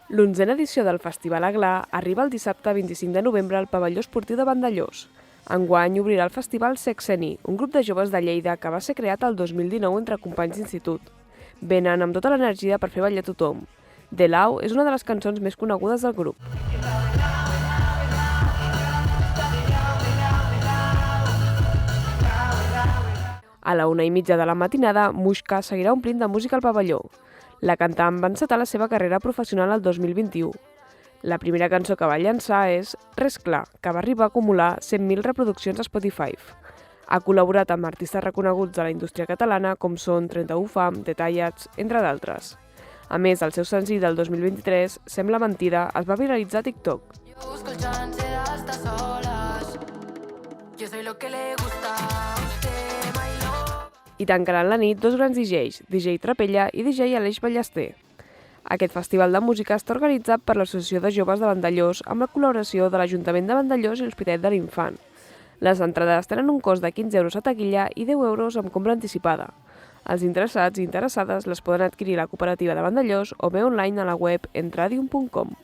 L'onzena edició del Festival Aglà arriba el dissabte 25 de novembre al pavelló esportiu de Vandellòs. Enguany obrirà el festival Sexeni, un grup de joves de Lleida que va ser creat el 2019 entre companys d'institut. Venen amb tota l'energia per fer ballar tothom. De Lau és una de les cançons més conegudes del grup. A la 1:30 de la matinada, Muixca seguirà omplint de música al pavelló. La cantant va encetar la seva carrera professional el 2021. La primera cançó que va llançar és Res clar, que va arribar a acumular 100.000 reproduccions a Spotify. Ha col·laborat amb artistes reconeguts de la indústria catalana com són 31 Fam, Detallats, entre d'altres. A més, el seu senzill del 2023, Sembla mentida, es va viralitzar a TikTok. Yo busco el chance de estar solas. Yo soy lo que le gusta a usted, my love. I tancaran la nit dos grans DJs, DJ Trapella i DJ Aleix Ballester. Aquest festival de música està organitzat per l'Associació de Joves de Vandellòs amb la col·laboració de l'Ajuntament de Vandellòs i l'Hospitalet de l'Infant. Les entrades tenen un cost de 15 euros a taquilla i 10 euros amb compra anticipada. Els interessats i interessades les poden adquirir a la cooperativa de Vandellòs o bé online a la web entradium.com.